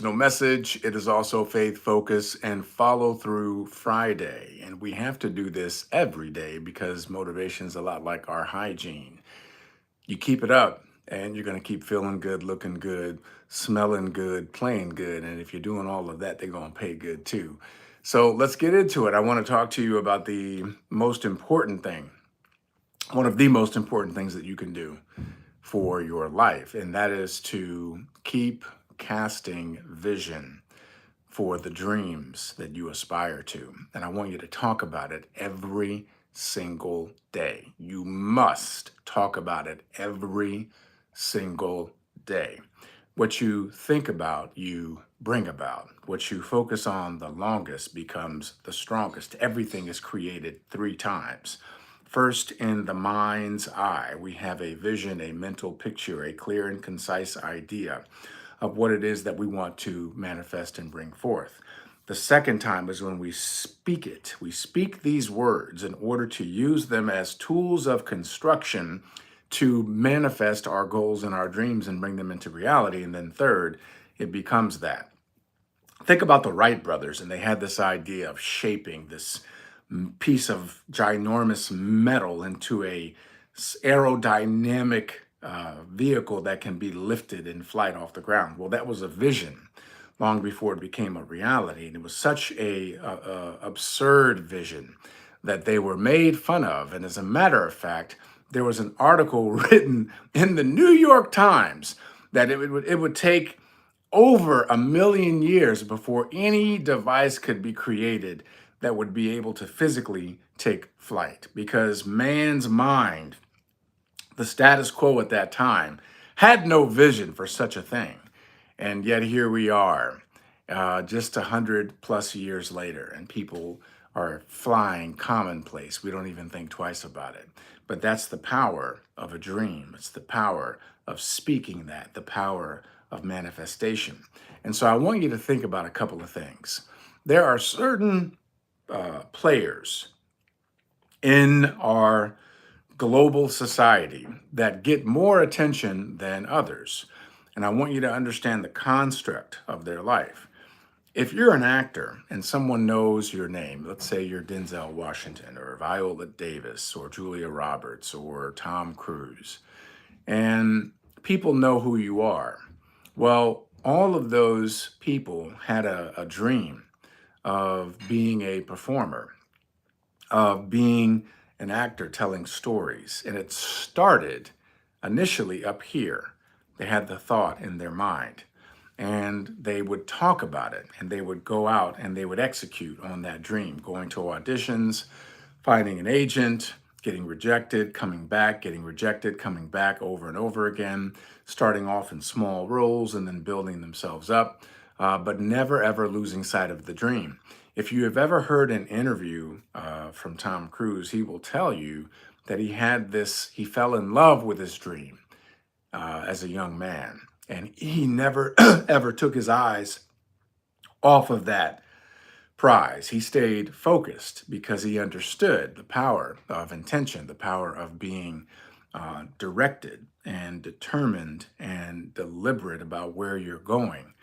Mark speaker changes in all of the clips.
Speaker 1: No message. It is also faith focus and follow through Friday. And we have to do this every day because motivation is a lot like our hygiene. You keep it up and you're going to keep feeling good, looking good, smelling good, playing good. And if you're doing all of that, they're going to pay good too. So let's get into it. I want to talk to you about the most important thing, one of the most important things that you can do for your life, and that is to keep casting vision for the dreams that you aspire to. And I want you to talk about it every single day. You must talk about it every single day. What you think about, you bring about. What you focus on the longest becomes the strongest. Everything is created three times. First, in the mind's eye, we have a vision, a mental picture, a clear and concise idea of what it is that we want to manifest and bring forth. The second time is when we speak it. We speak these words in order to use them as tools of construction to manifest our goals and our dreams and bring them into reality. And then third, it becomes that. Think about the Wright brothers, and they had this idea of shaping this piece of ginormous metal into a aerodynamic vehicle that can be lifted in flight off the ground. Well, that was a vision long before it became a reality, and it was such a absurd vision that they were made fun of. And as a matter of fact, there was an article written in the New York Times that it would take over 1 million years before any device could be created that would be able to physically take flight, because man's mind, the status quo at that time, had no vision for such a thing. And yet here we are, just 100 plus years later, and people are flying commonplace. We don't even think twice about it. But that's the power of a dream. It's the power of speaking that, the power of manifestation. And so I want you to think about a couple of things. There are certain players in our global society that get more attention than others. And I want you to understand the construct of their life. If you're an actor and someone knows your name, let's say you're Denzel Washington or Viola Davis or Julia Roberts or Tom Cruise, and people know who you are. Well, all of those people had a dream of being a performer, of being an actor telling stories. And it started initially up here. They had the thought in their mind and they would talk about it and they would go out and they would execute on that dream, going to auditions, finding an agent, getting rejected, coming back, getting rejected, coming back over and over again, starting off in small roles and then building themselves up, but never ever losing sight of the dream. If you have ever heard an interview from Tom Cruise, he will tell you that he fell in love with his dream as a young man. And he never ever took his eyes off of that prize. He stayed focused because he understood the power of intention, the power of being directed and determined and deliberate about where you're going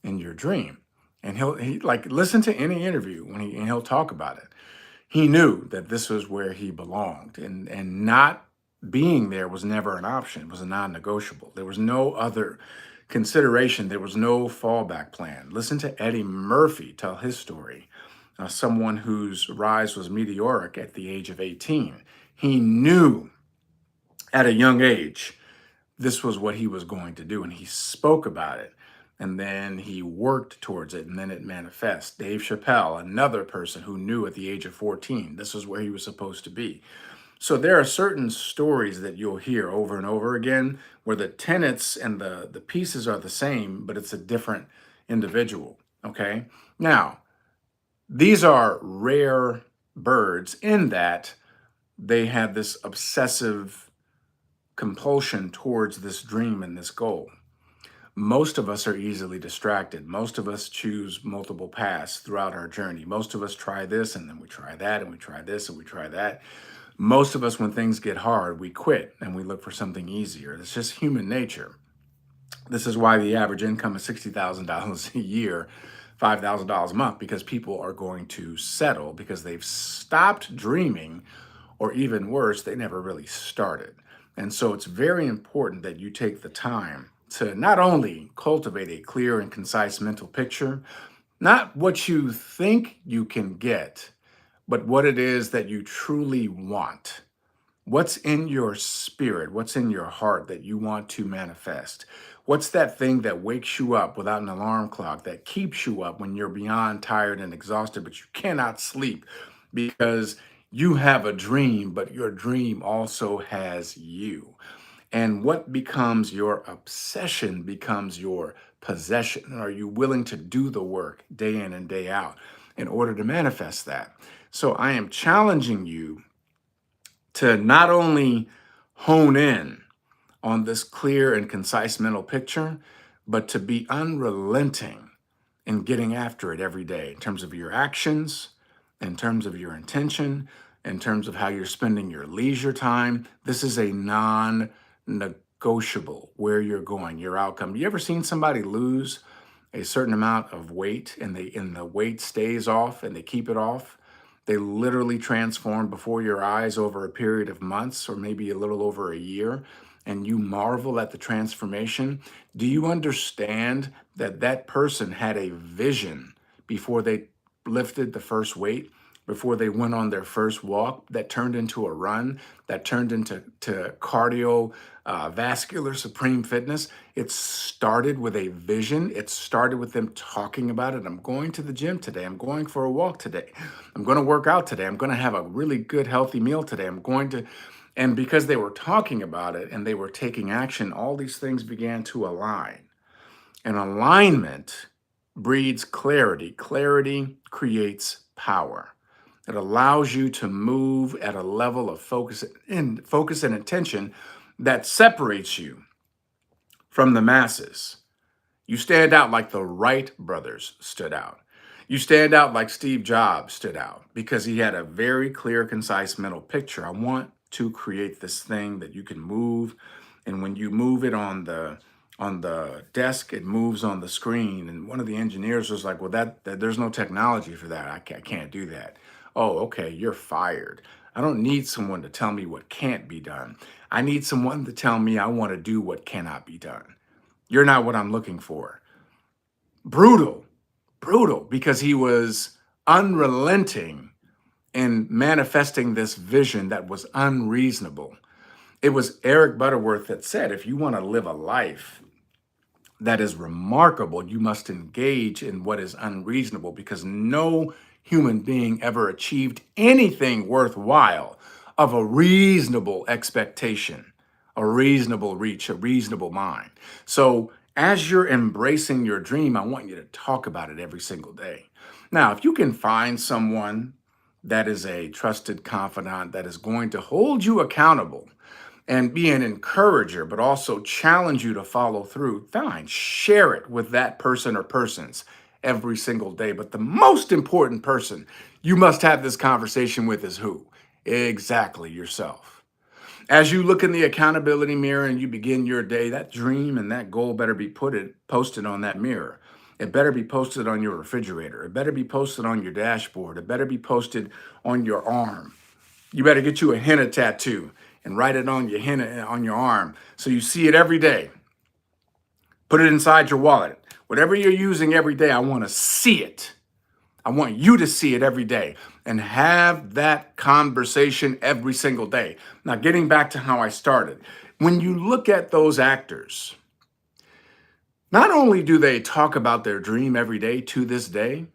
Speaker 1: in your dream. And he like listen to any interview and he'll talk about it. He knew that this was where he belonged, and not being there was never an option. It was a non-negotiable. There was no other consideration. There was no fallback plan. Listen to Eddie Murphy tell his story. Someone whose rise was meteoric at the age of 18. He knew at a young age this was what he was going to do, and he spoke about it. And then he worked towards it, and then it manifests. Dave Chappelle, another person who knew at the age of 14, this is where he was supposed to be. So there are certain stories that you'll hear over and over again where the tenets and the pieces are the same, but it's a different individual. Okay. Now, these are rare birds in that they have this obsessive compulsion towards this dream and this goal. Most of us are easily distracted. Most of us choose multiple paths throughout our journey. Most of us try this and then we try that and we try this and we try that. Most of us, when things get hard, we quit and we look for something easier. It's just human nature. This is why the average income is $60,000 a year, $5,000 a month, because people are going to settle because they've stopped dreaming, or even worse, they never really started. And so it's very important that you take the time to not only cultivate a clear and concise mental picture, not what you think you can get, but what it is that you truly want. What's in your spirit? What's in your heart that you want to manifest? What's that thing that wakes you up without an alarm clock, that keeps you up when you're beyond tired and exhausted, but you cannot sleep because you have a dream, but your dream also has you? And what becomes your obsession becomes your possession. Are you willing to do the work day in and day out in order to manifest that? So I am challenging you to not only hone in on this clear and concise mental picture, but to be unrelenting in getting after it every day in terms of your actions, in terms of your intention, in terms of how you're spending your leisure time. This is a non negotiable where you're going, your outcome. You ever seen somebody lose a certain amount of weight and the weight stays off and they keep it off? They literally transform before your eyes over a period of months or maybe a little over a year, and you marvel at the transformation. Do you understand that that person had a vision before they lifted the first weight, before they went on their first walk, that turned into a run, that turned into cardio, vascular supreme fitness? It started with a vision. It started with them talking about it. I'm going to the gym today. I'm going for a walk today. I'm going to work out today. I'm going to have a really good, healthy meal today. I'm going to, and because they were talking about it and they were taking action, all these things began to align. And alignment breeds clarity. Clarity creates power. It allows you to move at a level of focus and intention that separates you from the masses. You stand out like the Wright brothers stood out. You stand out like Steve Jobs stood out because he had a very clear, concise mental picture. I want to create this thing that you can move, and when you move it on the desk, it moves on the screen. And one of the engineers was like, "Well, that there's no technology for that. I can't do that." Oh, okay, you're fired. I don't need someone to tell me what can't be done. I need someone to tell me I want to do what cannot be done. You're not what I'm looking for. Brutal, brutal, because he was unrelenting in manifesting this vision that was unreasonable. It was Eric Butterworth that said, if you want to live a life that is remarkable, you must engage in what is unreasonable, because no human being ever achieved anything worthwhile of a reasonable expectation, a reasonable reach, a reasonable mind. So, as you're embracing your dream, I want you to talk about it every single day. Now, if you can find someone that is a trusted confidant that is going to hold you accountable and be an encourager, but also challenge you to follow through, fine, share it with that person or persons every single day. But the most important person you must have this conversation with is who? Exactly yourself. As you look in the accountability mirror and you begin your day, that dream and that goal better be posted on that mirror. It better be posted on your refrigerator. It better be posted on your dashboard. It better be posted on your arm. You better get you a henna tattoo and write it on your henna on your arm so you see it every day. Put it inside your wallet. Whatever you're using every day, I want to see it. I want you to see it every day and have that conversation every single day. Now, getting back to how I started, when you look at those actors, not only do they talk about their dream every day to this day,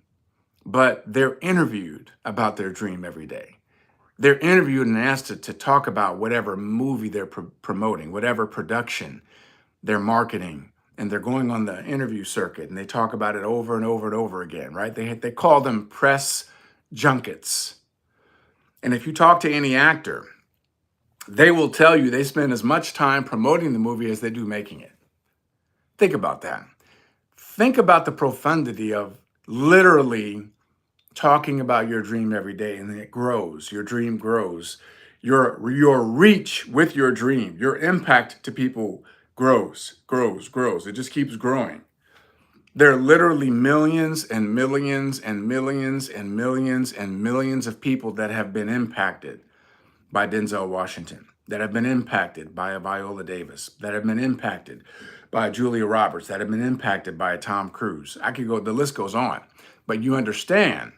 Speaker 1: but they're interviewed about their dream every day. They're interviewed and asked to talk about whatever movie they're promoting, whatever production they're marketing, and they're going on the interview circuit and they talk about it over and over and over again, right? They call them press junkets. And if you talk to any actor, they will tell you they spend as much time promoting the movie as they do making it. Think about that. Think about the profundity of literally talking about your dream every day, and it grows. Your dream grows. Your reach with your dream, your impact to people grows, grows, grows. It just keeps growing. There are literally millions and millions and millions and millions and millions of people that have been impacted by Denzel Washington, that have been impacted by a Viola Davis, that have been impacted by a Julia Roberts, that have been impacted by a Tom Cruise. I could go, the list goes on. But you understand,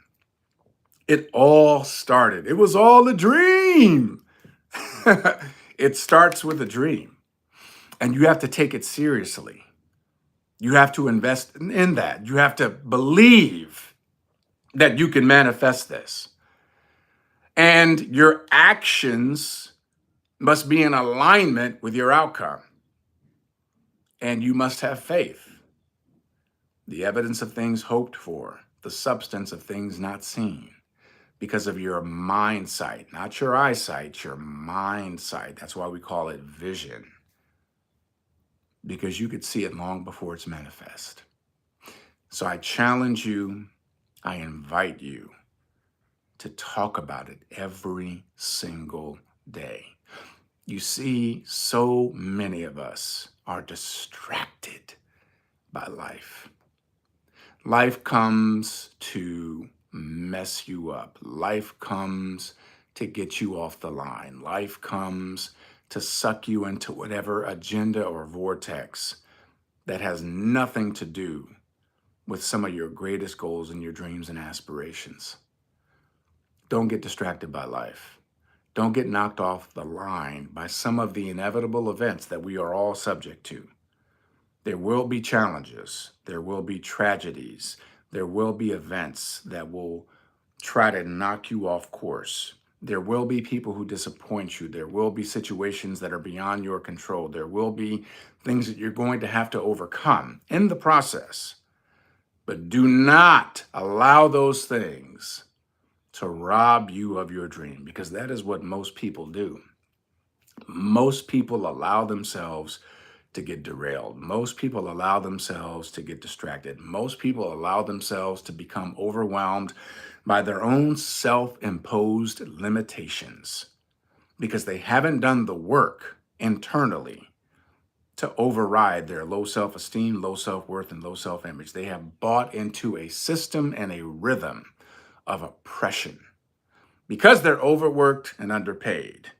Speaker 1: it all started. It was all a dream. It starts with a dream, and you have to take it seriously. You have to invest in that. You have to believe that you can manifest this. And your actions must be in alignment with your outcome. And you must have faith. The evidence of things hoped for, the substance of things not seen, because of your mind sight, not your eyesight, your mind sight. That's why we call it vision, because you could see it long before it's manifest. So I challenge you, I invite you to talk about it every single day. You see, so many of us are distracted by life. Life comes to mess you up. Life comes to get you off the line. Life comes to suck you into whatever agenda or vortex that has nothing to do with some of your greatest goals and your dreams and aspirations. Don't get distracted by life. Don't get knocked off the line by some of the inevitable events that we are all subject to. There will be challenges. There will be tragedies. There will be events that will try to knock you off course. There will be people who disappoint you. There will be situations that are beyond your control. There will be things that you're going to have to overcome in the process. But do not allow those things to rob you of your dream, because that is what most people do. Most people allow themselves to get derailed. Most people allow themselves to get distracted. Most people allow themselves to become overwhelmed by their own self-imposed limitations because they haven't done the work internally to override their low self-esteem, low self-worth, and low self-image. They have bought into a system and a rhythm of oppression because they're overworked and underpaid,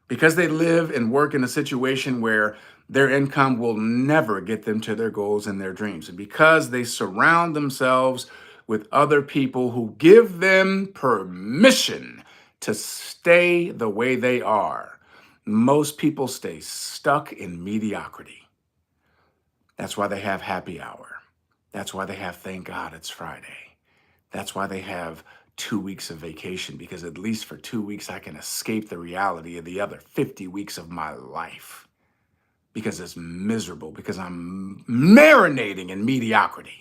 Speaker 1: because they live and work in a situation where their income will never get them to their goals and their dreams, and because they surround themselves with other people who give them permission to stay the way they are. Most people stay stuck in mediocrity. That's why they have happy hour. That's why they have thank God it's Friday. That's why they have 2 weeks of vacation, because at least for 2 weeks I can escape the reality of the other 50 weeks of my life, because it's miserable, because I'm marinating in mediocrity.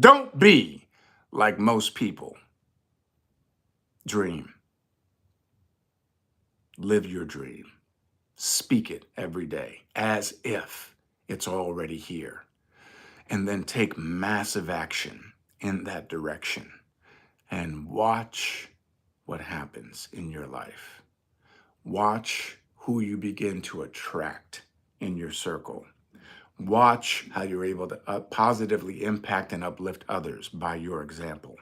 Speaker 1: Don't be like most people. Dream. Live your dream. Speak it every day as if it's already here. And then take massive action in that direction and watch what happens in your life. Watch who you begin to attract in your circle. Watch how you're able to positively impact and uplift others by your example,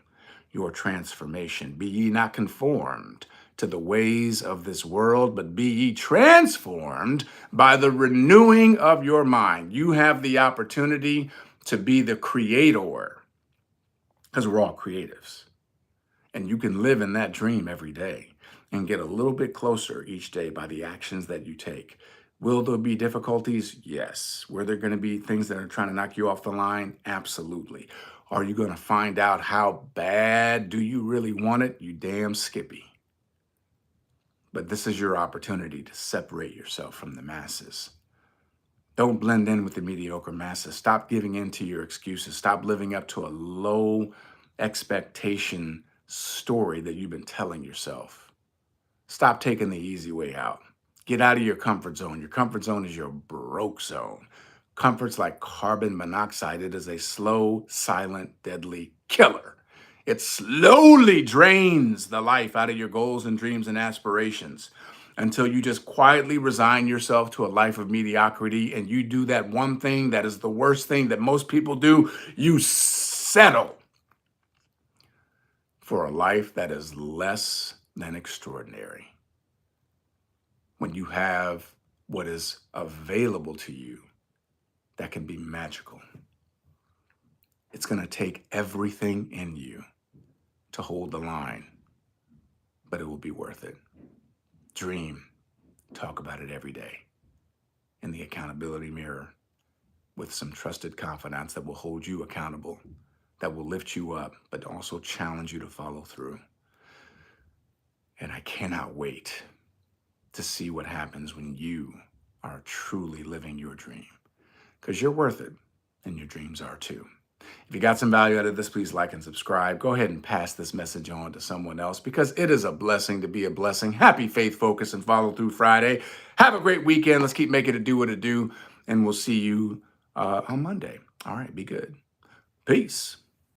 Speaker 1: your transformation. Be ye not conformed to the ways of this world, but be ye transformed by the renewing of your mind. You have the opportunity to be the creator, because we're all creatives. And you can live in that dream every day and get a little bit closer each day by the actions that you take. Will there be difficulties? Yes. Were there going to be things that are trying to knock you off the line? Absolutely. Are you going to find out how bad do you really want it? You damn skippy. But this is your opportunity to separate yourself from the masses. Don't blend in with the mediocre masses. Stop giving in to your excuses. Stop living up to a low expectation story that you've been telling yourself. Stop taking the easy way out. Get out of your comfort zone. Your comfort zone is your broke zone. Comfort's like carbon monoxide. It is a slow, silent, deadly killer. It slowly drains the life out of your goals and dreams and aspirations. until you just quietly resign yourself to a life of mediocrity and you do that one thing that is the worst thing that most people do. You settle for a life that is less than extraordinary. When you have what is available to you that can be magical, it's going to take everything in you to hold the line, but it will be worth it. Dream, talk about it every day in the accountability mirror with some trusted confidants that will hold you accountable, that will lift you up, but also challenge you to follow through. And I cannot wait to see what happens when you are truly living your dream, because you're worth it and your dreams are too. If you got some value out of this, please like and subscribe. Go ahead and pass this message on to someone else, because it is a blessing to be a blessing. Happy Faith Focus and Follow Through Friday. Have a great weekend. Let's keep making it do what it do. And we'll see you on Monday. All right, be good. Peace.